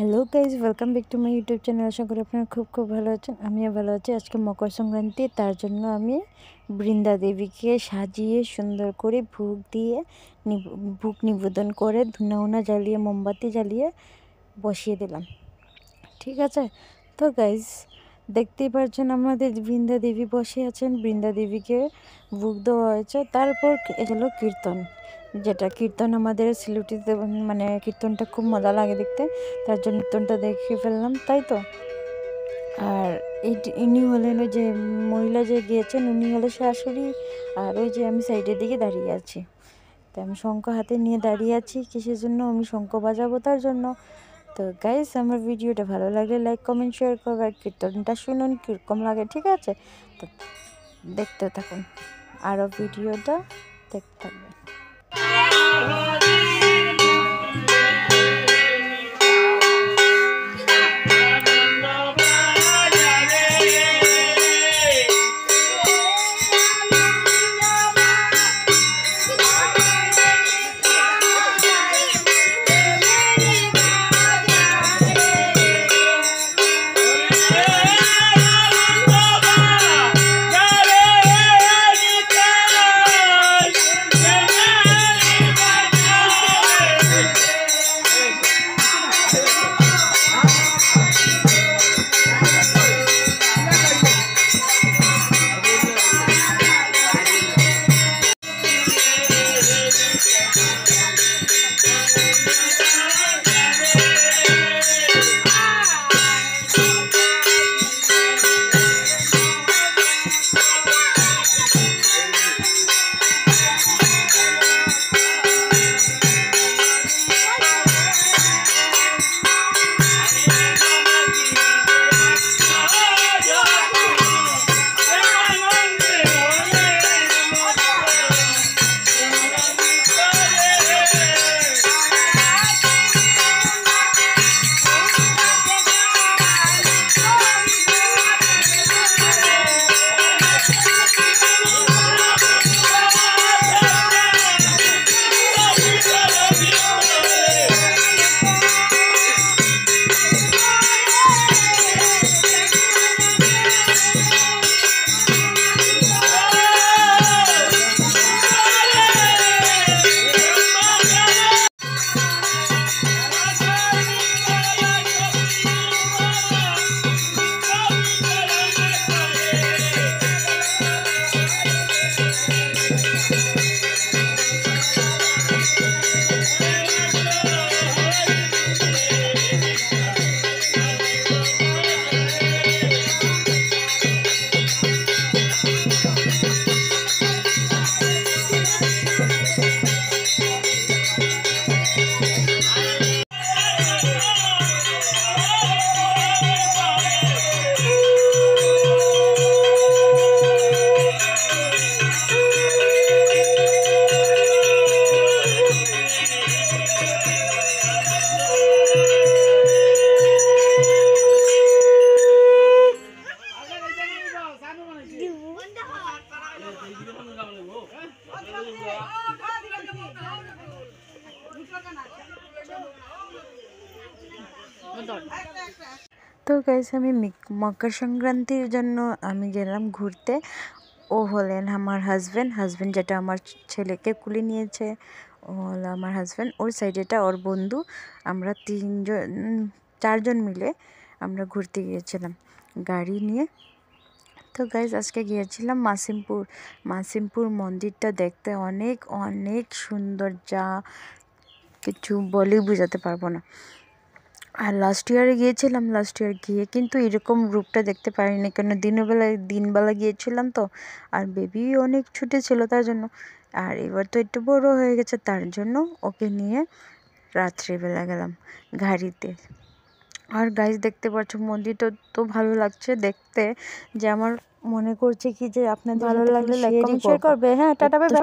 Hello guys, welcome back to my YouTube channel. আশা করি আপনারা খুব ভালো আছেন। আমিও ভালো আছি। আজকে মকর সংক্রান্তি, তার জন্য আমি বৃন্দা দেবীকে সাজিয়ে সুন্দর করে ভোগ নিবেদন করে ধুনা জ্বালিয়ে মোমবাতি জ্বালিয়ে বসিয়ে দিলাম। ঠিক আছে, তো গাইজ দেখতেই পাচ্ছেন আমাদের বৃন্দা দেবী বসে আছেন। বৃন্দা দেবীকে ভোগ দেওয়া হয়েছে। তারপর এগুলো কীর্তন, যেটা কীর্তন আমাদের সিলেটিতে, মানে কীর্তনটা খুব মজা লাগে দেখতে, তার জন্য কীর্তনটা দেখে ফেললাম, তাই তো। আর ইনি হলেন ওই যে মহিলা যে গিয়েছেন, উনি হলো শাশুড়ি। আর ওই যে আমি সাইডের দিকে দাঁড়িয়ে আছি, তো আমি শঙ্খ হাতে নিয়ে দাঁড়িয়ে আছি। কিসের জন্য? আমি শঙ্খ বাজাবো, তার জন্য। তো গাইস, আমার ভিডিওটা ভালো লাগলে লাইক কমেন্ট শেয়ার করবে, আর কীর্তনটা শুনুন কীরকম লাগে, ঠিক আছে? তো দেখতে থাকুন, আরও ভিডিওটা দেখতে থাকবেন। তো গাইস, আমি মকর সংক্রান্তির জন্য আমি গেলাম ঘুরতে। ও হলেন আমার হাজব্যান্ড, যেটা আমার ছেলেকে কুলে নিয়েছে। ও হলো আমার হাজব্যান্ড, ওর সাইডেটা ওর বন্ধু। আমরা 4জন মিলে আমরা ঘুরতে গিয়েছিলাম গাড়ি নিয়ে। তো গাইস, আজকে গিয়েছিলাম মাসিমপুর মন্দিরটা দেখতে। অনেক অনেক সুন্দর, যা কিছু বলে বোঝাতে পারবো না। আর লাস্ট ইয়ারে গিয়েছিলাম, গিয়ে কিন্তু এরকম রূপটা দেখতে পারিনি, কেন দিনবেলা গিয়েছিলাম তো। আর বেবি অনেক ছোটো ছিল, তার জন্য। আর এবার তো একটু বড় হয়ে গেছে, তার জন্য ওকে নিয়ে রাত্রিবেলা গেলাম গাড়িতে। আর গাইস, দেখতে পাচ্ছ মন্দিরটা তো ভালো লাগছে দেখতে, যে আমার মনে করছে কি যে আপনাদের ভালো লাগলে লাইক কমেন্ট শেয়ার করবে। হ্যাঁ, টাটা বাই বাই।